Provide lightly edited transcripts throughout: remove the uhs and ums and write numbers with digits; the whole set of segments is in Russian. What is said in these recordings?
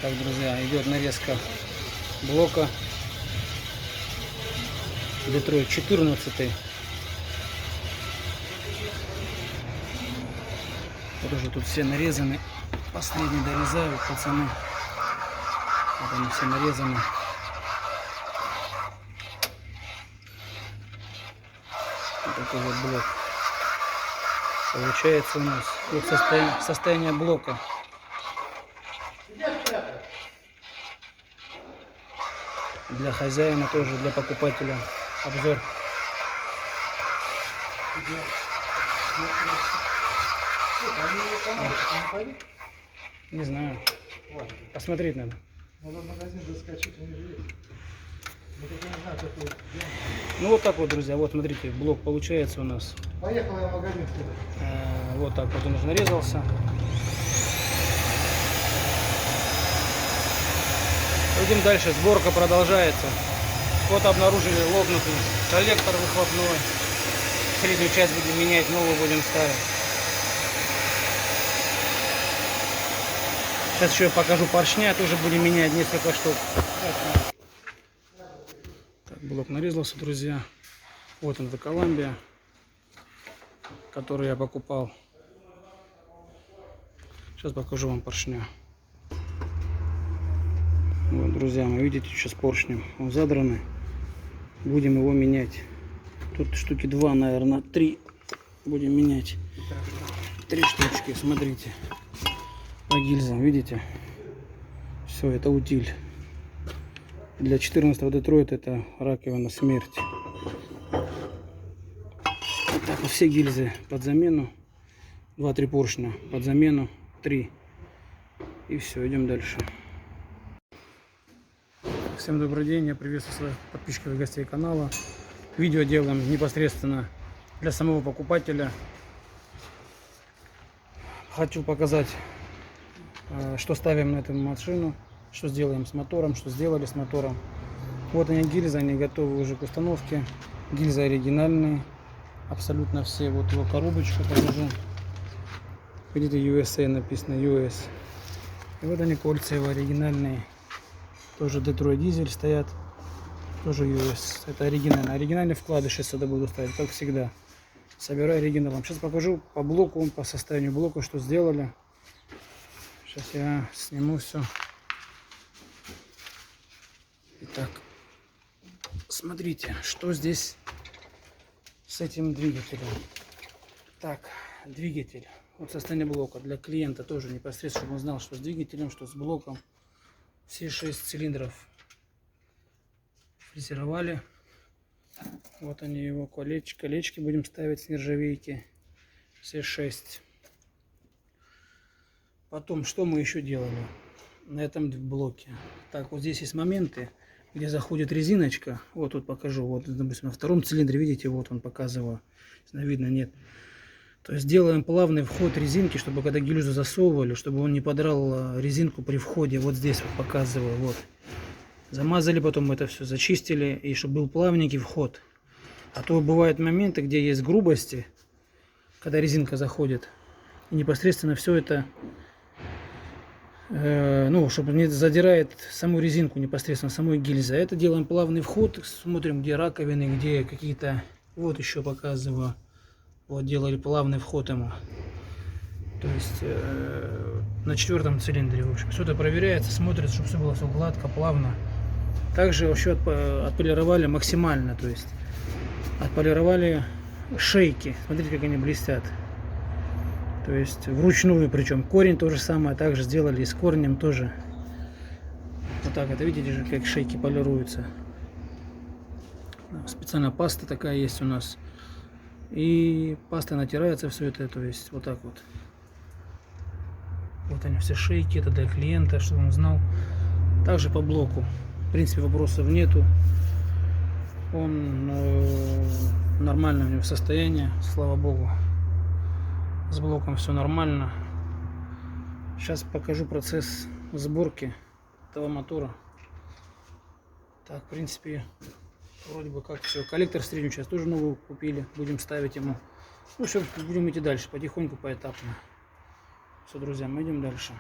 Так, друзья, идет нарезка блока Детройт 14. Вот уже тут все нарезаны. Последний дорезают пацаны. Вот они все нарезаны. Вот такой вот блок. Получается у нас вот состояние блока. Для хозяина тоже, для покупателя обзор. Не знаю. Посмотреть надо. Ну вот так вот, друзья. Вот смотрите, блок получается у нас. Поехал я в магазин. Вот так вот он уже нарезался. Идем дальше. Сборка продолжается. Вот обнаружили лопнутый коллектор выхлопной. Среднюю часть будем менять, новую будем ставить. Сейчас еще покажу поршня, тоже будем менять несколько штук. Так, блок нарезался, друзья. Вот он, это Колумбия, который я покупал. Сейчас покажу вам поршня. Вот, друзья, мы видите, сейчас поршнем он задранный. Будем его менять. Тут штуки 2, наверное, 3 будем менять. 3 штучки, смотрите. По гильзам, видите? Все, это утиль. Для 14-го Детройта это раковина смерти. Вот так вот все гильзы под замену. 2-3 поршня под замену. 3. И все, идем дальше. Всем добрый день, я приветствую своих подписчиков и гостей канала. Видео делаем непосредственно для самого покупателя. Хочу показать, что ставим на эту машину, что сделаем с мотором, что сделали с мотором. Вот они гильзы, они готовы уже к установке. Гильзы оригинальные, абсолютно все. Вот его коробочку покажу. Видите, USA написано, US. И вот они, кольца его оригинальные. Тоже Детройт дизель стоят. Тоже US. Это оригинально. Оригинальные вкладыши сюда буду ставить, как всегда. Собираю оригиналом. Сейчас покажу по блоку, по состоянию блока, что сделали. Сейчас я сниму все. Итак, смотрите, что здесь с этим двигателем. Так, двигатель. Вот состояние блока для клиента тоже непосредственно, чтобы он знал, что с двигателем, что с блоком. Все 6 цилиндров фрезеровали. Вот они, его колечки будем ставить с нержавейки. Все 6. Потом, что мы еще делали на этом блоке? Так, вот здесь есть моменты, где заходит резиночка. Вот тут покажу. Вот, допустим, на втором цилиндре, видите, вот он показываю. Видно, нет. То есть делаем плавный вход резинки, чтобы когда гильзу засовывали, чтобы он не подрал резинку при входе. Вот здесь вот показываю. Вот. Замазали, потом это все зачистили, и чтобы был плавненький вход. А то бывают моменты, где есть грубости, когда резинка заходит. И непосредственно все это, чтобы не задирает саму резинку непосредственно, самой гильзы. Это делаем плавный вход, смотрим, где раковины, где какие-то, вот еще показываю. Вот делали плавный вход ему. То есть на 4-м цилиндре, в общем. Все это проверяется, смотрится, чтобы все было все гладко, плавно. Также еще отполировали максимально, то есть отполировали шейки. Смотрите, как они блестят. То есть вручную, причем корень то же самое, также сделали и с корнем тоже. Вот так это, видите же, как шейки полируются. Специально паста такая есть у нас. И паста натирается все это, то есть вот так вот. Вот они все шейки, это для клиента, чтобы он знал. Также по блоку, в принципе, вопросов нету. Он нормально у него состояние, слава богу. С блоком все нормально. Сейчас покажу процесс сборки этого мотора. Так, в принципе, вроде бы как все. Коллектор среднюю часть тоже новую купили. Будем ставить ему. Ну все, будем идти дальше, потихоньку, поэтапно. Все, друзья, мы идем дальше.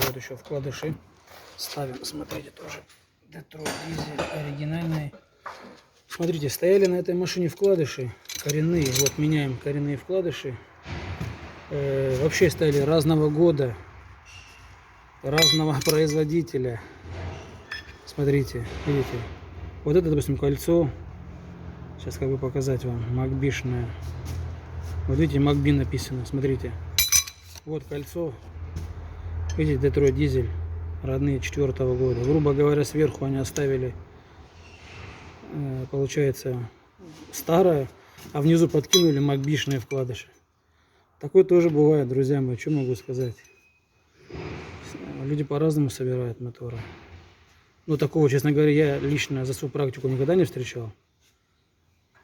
вот еще вкладыши ставим. Смотрите, тоже Detroit дизель оригинальный. Смотрите, стояли на этой машине вкладыши коренные. Вот меняем коренные вкладыши. Вообще стояли разного года, разного производителя. Смотрите, видите. Вот это, допустим, кольцо. Сейчас как бы показать вам. Макбишное. Вот видите, Макби написано. Смотрите. Вот кольцо. Видите, Detroit дизель. Родные 4-го года. Грубо говоря, сверху они оставили, получается, старое, а внизу подкинули макбишные вкладыши. Такое тоже бывает, друзья мои. Что могу сказать? Люди по-разному собирают моторы. Но такого, честно говоря, я лично за свою практику никогда не встречал.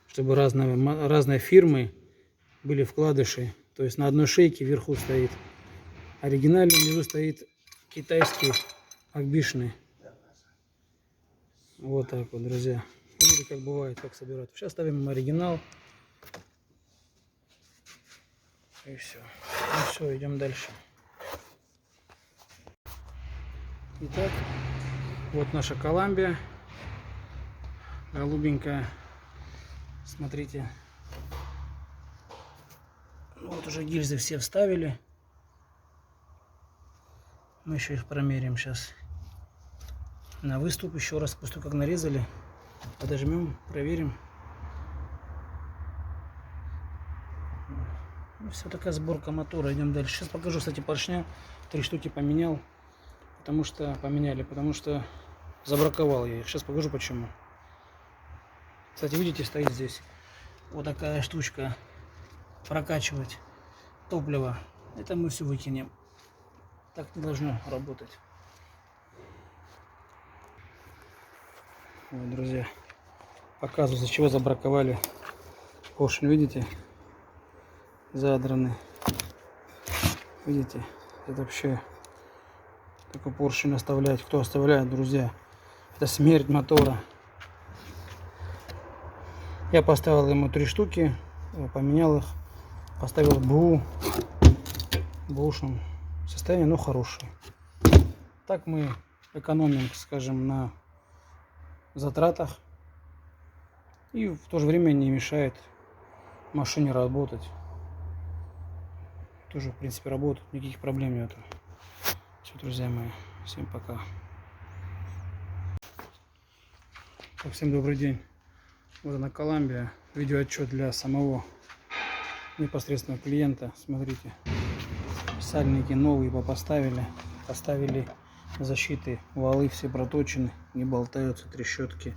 Чтобы разные фирмы были вкладыши. То есть на одной шейке вверху стоит оригинальный, внизу стоит китайский макбишный. Вот так вот, друзья. Видите, как бывает, как собирают. Сейчас ставим оригинал. И все. Ну все, идем дальше. Итак, вот наша Коламбия. Голубенькая. Смотрите. Вот уже гильзы все вставили. Мы еще их промерим сейчас. На выступ еще раз, после того, как нарезали. Подожмем, проверим. Ну, все, такая сборка мотора. Идем дальше. Сейчас покажу, кстати, поршня. 3 штуки поменял. Потому что забраковал я их. Сейчас покажу почему. Кстати, видите, стоит здесь вот такая штучка. Прокачивать топливо. Это мы все выкинем. Так не должно работать. Вот, друзья, показываю, за чего забраковали поршень. Видите, задраны. Видите, это вообще такой поршень оставлять. Кто оставляет, друзья, это смерть мотора. Я поставил ему 3 штуки, поменял их, поставил БУ в бэушном состоянии, но хороший. Так мы экономим, скажем, на затратах и в то же время не мешает машине работать. Тоже, в принципе, работает, никаких проблем нет. Все, друзья мои, всем пока. Всем добрый день. Вот она, Коламбия. Видеоотчет для самого непосредственного клиента. Смотрите, сальники новые поставили. Поставили защиты, валы все проточены, не болтаются, трещотки.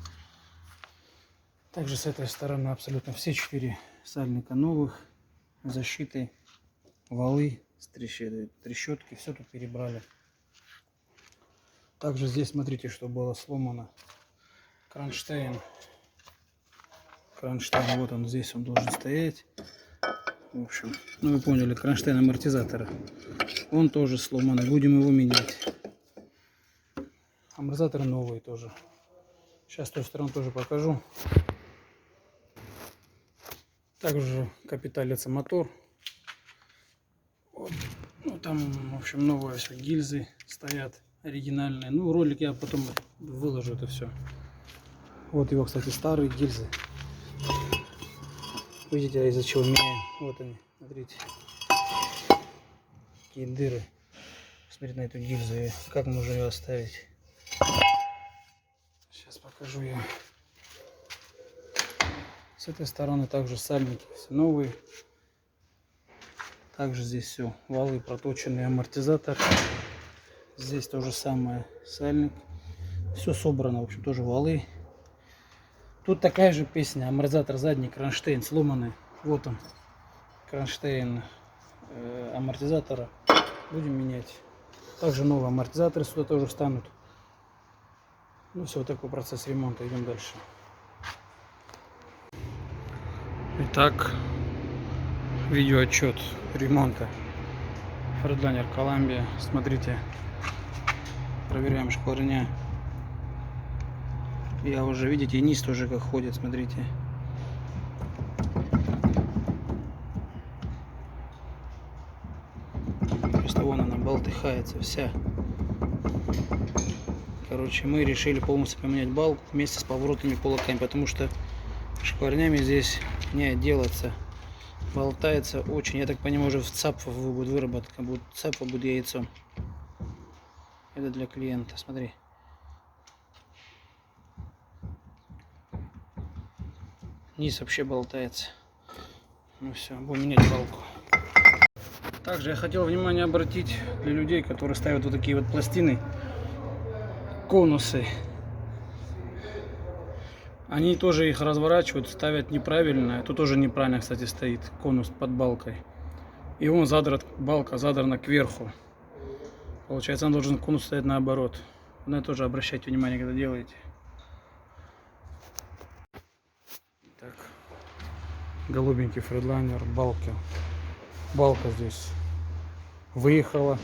Также с этой стороны абсолютно все 4 сальника новых, защиты, валы, трещотки, все тут перебрали. Также здесь смотрите, что было сломано. Кронштейн. Кронштейн, вот он здесь, он должен стоять. В общем, ну вы поняли, кронштейн амортизатора. Он тоже сломанный, будем его менять. Амортизаторы новые тоже. Сейчас с той стороны тоже покажу. Также капиталится мотор. Вот. Ну там, в общем, новые все гильзы стоят, оригинальные. Ну, ролик я потом выложу это все. Вот его, кстати, старые гильзы. Видите, из-за чего меняем. Вот они, смотрите. Какие дыры. Смотрите на эту гильзу. И как можно ее оставить. Сейчас покажу я. С этой стороны также сальники все новые. Также здесь все. Валы проточенный, амортизатор. Здесь то же самое. Сальник. Все собрано. В общем, тоже валы. Тут такая же песня. Амортизатор задний, кронштейн сломанный. Вот он. Кронштейн амортизатора. Будем менять. Также новые амортизаторы сюда тоже встанут. Ну все, вот такой процесс ремонта. Идем дальше. Итак, видеоотчет ремонта Freightliner Columbia. Смотрите, проверяем шкварня. Я уже, видите, низ тоже как ходит, смотрите. Просто вон она болтыхается вся. Короче, мы решили полностью поменять балку вместе с поворотными полоками, потому что шкварнями здесь не отделаться. Болтается очень. Я так понимаю, уже в ЦАП будет выработка. Будет ЦАПа, будет яйцо. Это для клиента, смотри. Низ вообще болтается. Ну все, будем менять балку. Также я хотел внимание обратить для людей, которые ставят вот такие вот пластины, конусы. Они тоже их разворачивают, ставят неправильно. Тут тоже неправильно, кстати, стоит конус под балкой. И он задран, балка задрана кверху. Получается, он должен конус стоять наоборот. На это тоже обращайте внимание, когда делаете. Так. Голубенький фредлайнер, балки. Балка здесь выехала.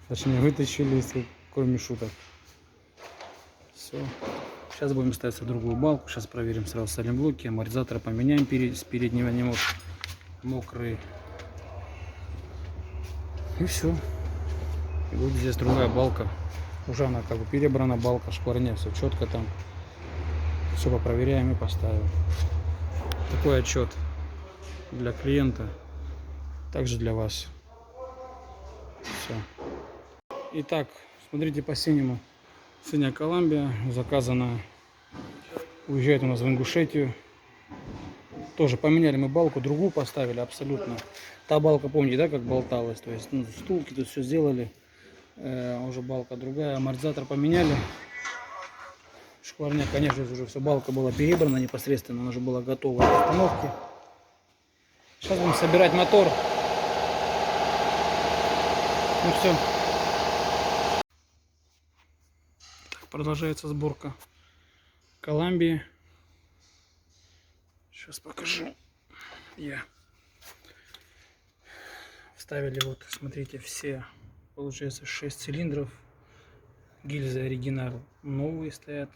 Точнее, вытащили, если кроме шуток. Все. Сейчас будем ставить другую балку. Сейчас проверим сразу сайлентблоки. Амортизатор поменяем с переднего, не мокрый. И все. И будет здесь другая балка. Уже она как бы перебрана, балка, шкварня, все четко там. Все попроверяем и поставим. Такой отчет для клиента, также для вас. Все. Итак, смотрите по синему. Синяя Коламбия заказана. Уезжает у нас в Ингушетию. Тоже поменяли мы балку, другую поставили абсолютно. Та балка, помните, да, как болталась? То есть, ну, стулки тут все сделали. Уже балка другая. Амортизатор поменяли. Шкварня, конечно, уже все, балка была перебрана непосредственно, она уже была готова к установке. Сейчас будем собирать мотор. Ну все. Так, продолжается сборка Коламбии. Сейчас покажу. Вставили вот, смотрите, все, получается 6 цилиндров. Гильзы оригинал новые стоят.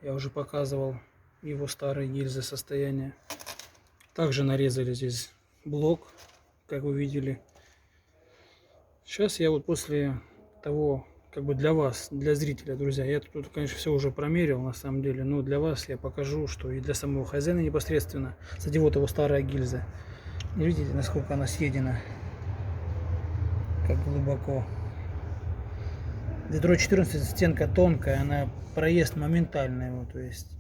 Я уже показывал его старые гильзы состояния. Также нарезали здесь блок, как вы видели. Сейчас я вот после того, как бы для вас, для зрителя, друзья, я тут, конечно, все уже промерил на самом деле, но для вас я покажу, что и для самого хозяина непосредственно. Кстати, вот его старая гильза. Не видите, насколько она съедена? Как глубоко. Детройт 14, стенка тонкая, она проезд моментальный его, то есть.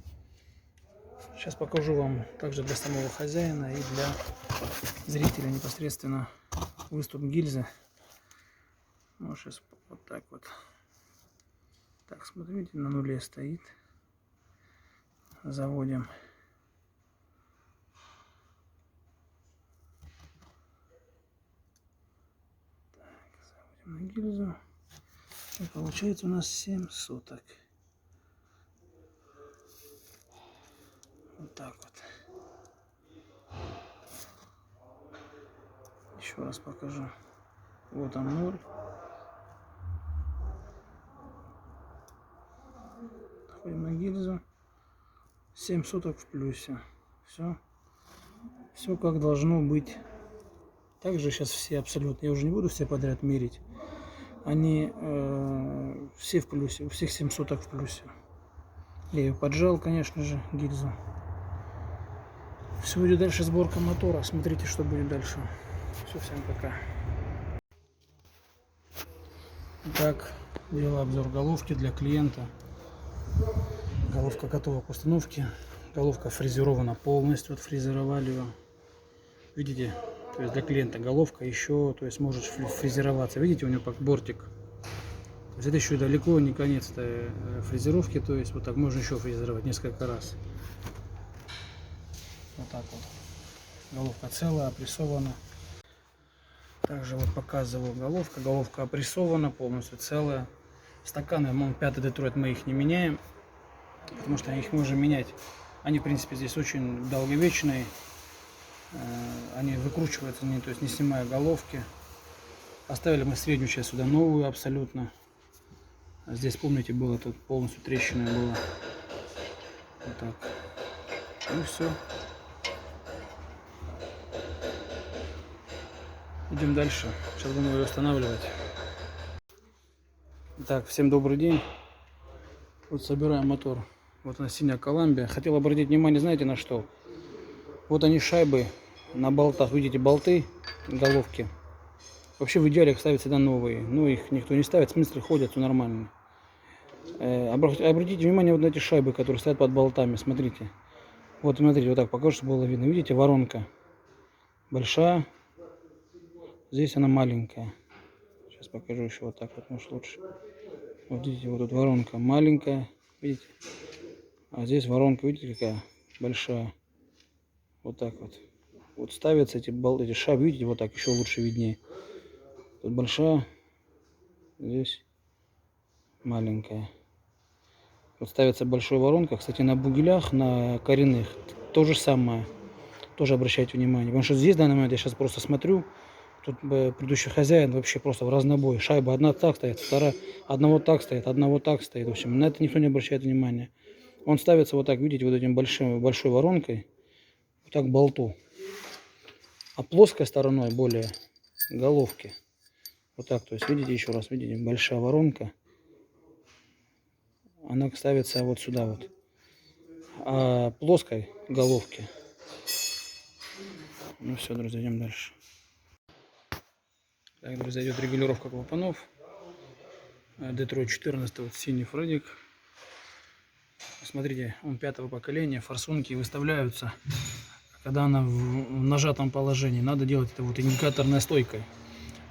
Сейчас покажу вам также для самого хозяина и для зрителя непосредственно выступ гильзы. Ну, сейчас вот так вот. Так, смотрите, на нуле стоит. Заводим. Так, заводим на гильзу. И получается у нас 7 соток. Вот так вот. Еще раз покажу. Вот он 0. Заходим на гильзу. 7 соток в плюсе. Все. Все как должно быть. Также сейчас все абсолютно. Я уже не буду все подряд мерить. Они все в плюсе. У всех 7 соток в плюсе. Я ее поджал, конечно же, гильзу. Все, будет дальше сборка мотора. Смотрите, что будет дальше. Все, всем пока. Итак, делаю обзор головки для клиента. Головка готова к установке. Головка фрезерована полностью. Отфрезеровали ее. Видите? То есть для клиента головка еще, то есть может фрезероваться. Видите, у него как бортик. То есть это еще далеко не конец-то фрезеровки. То есть вот так можно еще фрезеровать несколько раз. Вот так вот. Головка целая, опрессована. Также вот показываю головка. Головка опрессована, полностью целая. Стаканы, 5-й Детройт, мы их не меняем. Потому что их можно менять. Они, в принципе, здесь очень долговечные. Они выкручиваются, то есть не снимая головки. Оставили мы среднюю часть сюда новую абсолютно. Здесь, помните, было тут полностью трещина была. Вот так. И все. Идем дальше. Сейчас будем ее устанавливать. Так, всем добрый день. Вот собираем мотор. Вот она, синяя Коламбия. Хотел обратить внимание, знаете, на что? Вот они, шайбы на болтах. Видите, болты, головки. Вообще в идеале их ставят всегда новые. Но их никто не ставит, в смысле ходят, все нормально. Обратите внимание вот на эти шайбы, которые стоят под болтами. Смотрите. Вот смотрите, вот так покажу, чтобы было видно. Видите, воронка большая. Здесь она маленькая. Сейчас покажу еще вот так вот, может лучше. Вот видите, вот тут воронка маленькая, видите? А здесь воронка, видите, какая большая. Вот так вот. Вот ставятся эти шайбы, видите, вот так еще лучше виднее. Тут большая, здесь маленькая. Вот ставится большая воронка. Кстати, на бугелях, на коренных то же самое. Тоже обращайте внимание. Потому что здесь в данный момент я сейчас просто смотрю. Тут предыдущий хозяин вообще просто в разнобой. Шайба одна так стоит, вторая одна вот так стоит, одна вот так стоит. В общем, на это никто не обращает внимания. Он ставится вот так, видите, вот этим большой воронкой. Вот так к болту. А плоской стороной более головки. Вот так, то есть, видите, еще раз, видите, большая воронка. Она ставится вот сюда вот. А плоской головки. Ну все, друзья, идем дальше. Так, друзья, идет регулировка клапанов. Детройт 14, вот синий Фредик. Смотрите, он 5-го поколения. Форсунки выставляются, когда она в нажатом положении. Надо делать это вот индикаторной стойкой.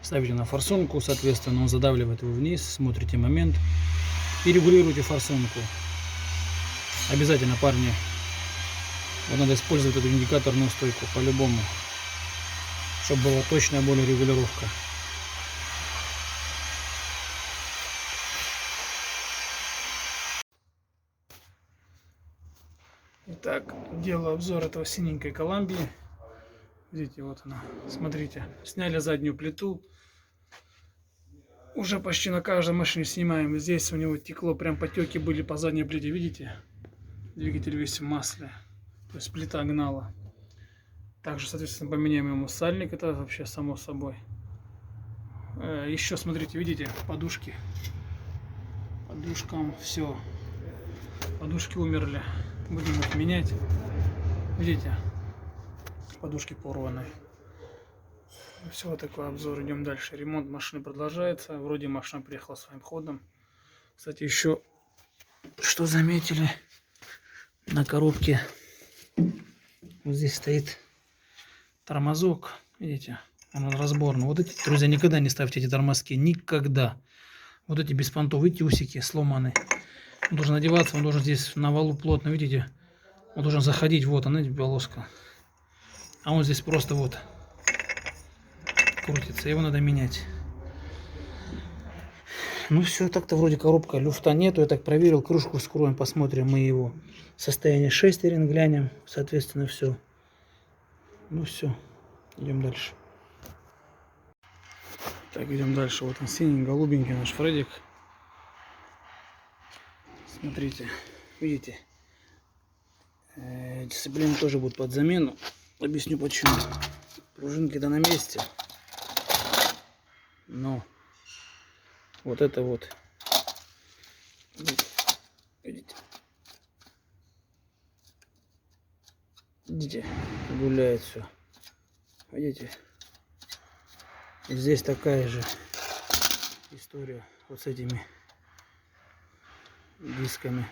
Ставите на форсунку, соответственно, он задавливает его вниз. Смотрите момент и регулируйте форсунку. Обязательно, парни, вот надо использовать эту индикаторную стойку по-любому, чтобы была точная более регулировка. Итак, делаю обзор этого синенькой Коламбии. Видите, вот она. Смотрите, сняли заднюю плиту. Уже почти на каждой машине снимаем. Здесь у него текло, прям потеки были по задней плите, видите? Двигатель весь в масле. То есть плита гнала. Также, соответственно, поменяем ему сальник. Это вообще само собой. Еще, смотрите, видите, подушки. Подушкам все. Подушки умерли. Будем их менять. Видите? Подушки порваны. Все, вот такой обзор. Идем дальше. Ремонт машины продолжается. Вроде машина приехала своим ходом. Кстати, еще что заметили на коробке? Вот здесь стоит тормозок. Видите? Он разборный. Вот эти, друзья, никогда не ставьте эти тормозки. Никогда. Вот эти без понтов, видите, усики сломаны. Он должен одеваться, он должен здесь на валу плотно, видите? Он должен заходить, вот она, полоска. А он здесь просто вот крутится, его надо менять. Ну все, так-то вроде коробка, люфта нету. Я так проверил, крышку вскроем, посмотрим мы его состояние шестерен, глянем, соответственно, все. Ну все, идем дальше. Так, идем дальше. Вот он синий, голубенький наш Фредик. Смотрите, видите, дисциплина тоже будет под замену. Объясню почему. Пружинки-то на месте, но вот это вот, видите, гуляет все, видите. И здесь такая же история вот с этими дисками,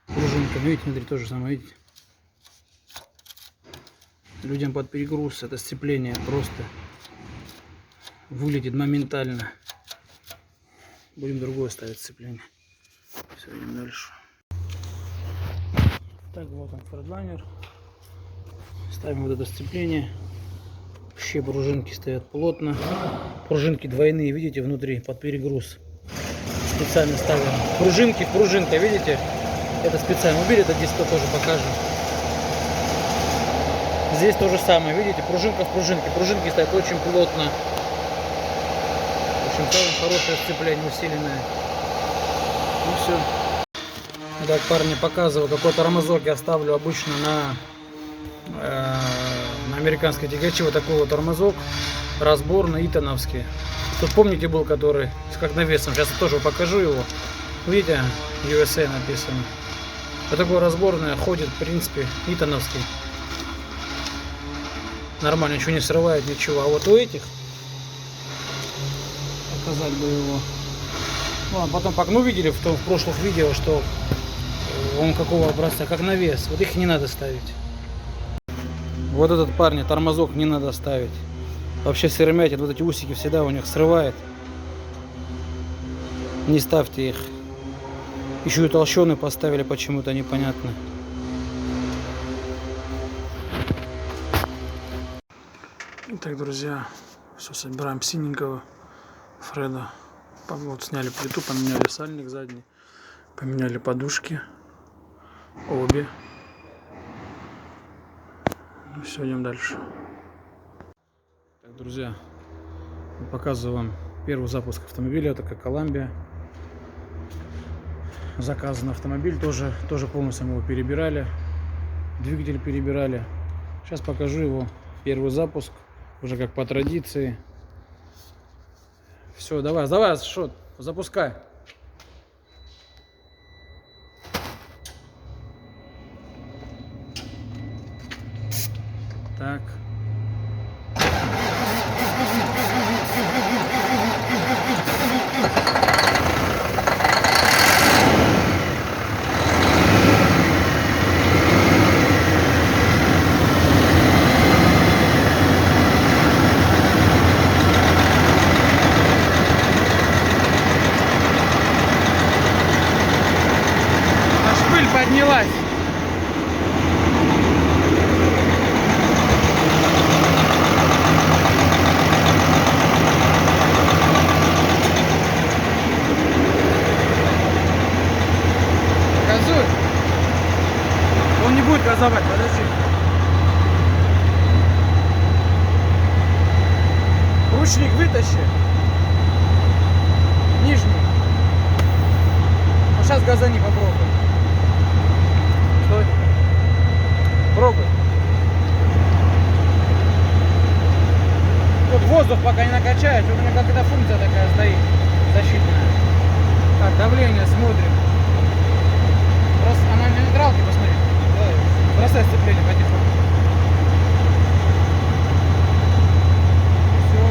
пружинками. Видите, смотри, то же самое, видите. Людям под перегруз это сцепление просто вылетит моментально. Будем другое ставить сцепление. Все, идем дальше. Так, вот он, фордлайнер. Ставим вот это сцепление. Вообще пружинки стоят плотно. Пружинки двойные, видите, внутри под перегруз. Специально ставим пружинки в пружинка, видите? Это специально. Убери этот диск, тоже покажем. Здесь то же самое, видите, пружинка в пружинке. Пружинки стоят очень плотно. В общем, ставим хорошее сцепление, усиленное. Ну все. Итак, парни, показываю, какой тормозок я ставлю обычно на американские тягачи, вот такой вот тормозок, разборный, итоновский. Тут помните был, который с как навесом, сейчас я тоже покажу его. Видите, USA написано. Вот такой разборный, ходит, в принципе, итоновский. Нормально, ничего не срывает, ничего. А вот у этих, показать бы его. Ну, а потом, ну, видели в прошлых видео, что он какого образца, как навес. Вот их не надо ставить. Вот этот, парни, тормозок не надо ставить. Вообще сыромятин, вот эти усики всегда у них срывает. Не ставьте их. Еще и толщеный поставили почему-то, непонятно. Итак, друзья, все, собираем синенького Фреда. Вот сняли плиту, поменяли сальник задний, поменяли подушки, обе. Ну все, идем дальше. Так, друзья, показываю вам первый запуск автомобиля. Это как Columbia. Заказан автомобиль, тоже полностью мы его перебирали, двигатель перебирали. Сейчас покажу его первый запуск, уже как по традиции. Все, давай, что, запускай. Так. Поднялась. Газуй. Он не будет газовать, подожди. Ручник вытащи. Нижний. А сейчас газа не попробуй. Пробуй. Тут воздух пока не накачает, вот у меня какая-то функция такая стоит, защитная. Так, давление смотрим. Просто она на нейтралке, посмотри. Бросай сцепление потихоньку. Все.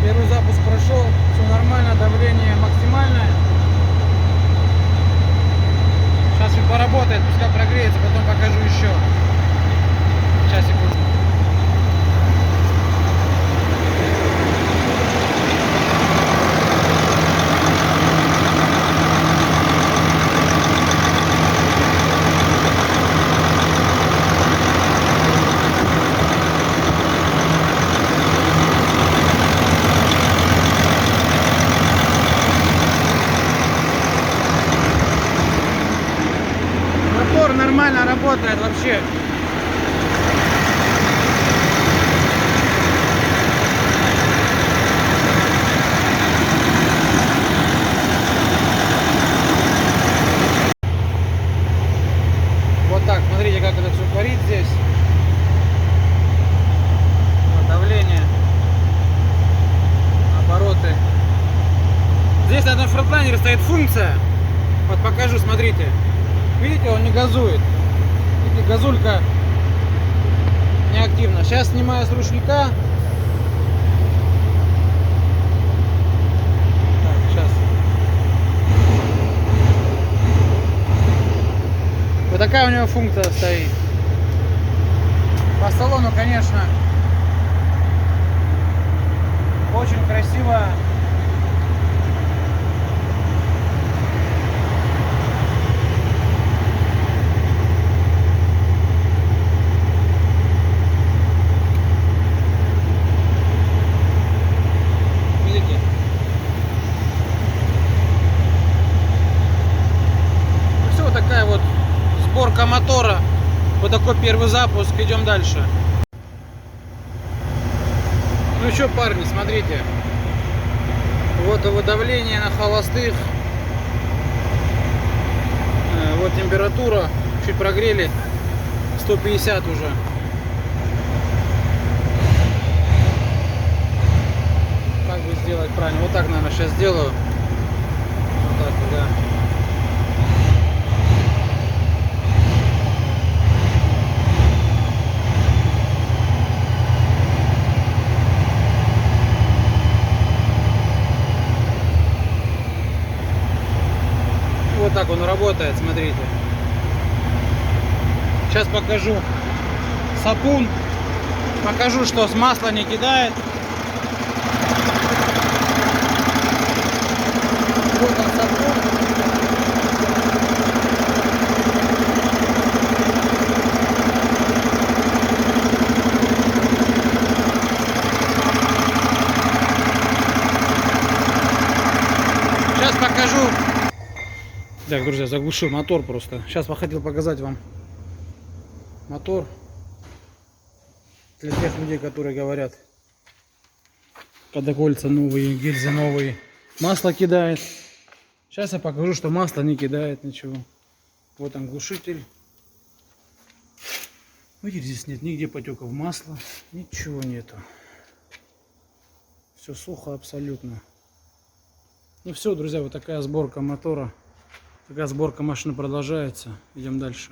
Первый запуск прошел, все нормально, давление максимальное. Сейчас чуть поработает, пускай прогреется, потом покажу еще. Часик будет. Мотор нормально работает вообще. Вот так, смотрите, как это все творит здесь. Вот давление, обороты. Здесь на этом фронтлайнере стоит функция. Вот покажу, смотрите. Видите, он не газует. Видите, газулька неактивна. Сейчас снимаю с ручника. Так, сейчас. Вот такая у него функция стоит. По салону, конечно, очень красиво. Такая вот сборка мотора. Вот такой первый запуск. Идем дальше. Ну что, парни, смотрите. Вот его давление на холостых. Вот температура. Чуть прогрели. 150 уже. сделать правильно. Вот так, наверное, сейчас сделаю. Вот так вот, да. Вот так он работает, смотрите. Сейчас покажу сапун. Покажу, что с масла не кидает. Вот он сапун. Сейчас покажу. Так, друзья, заглушил мотор просто. Сейчас хотел показать вам мотор. Для тех людей, которые говорят, когда кольца новые, гильзы новые, масло кидает. Сейчас я покажу, что масло не кидает ничего. Вот он глушитель. Видите, здесь нет нигде потеков масла, ничего нету. Все сухо абсолютно. Ну все, друзья, вот такая сборка мотора. Такая сборка машины продолжается. Идем дальше.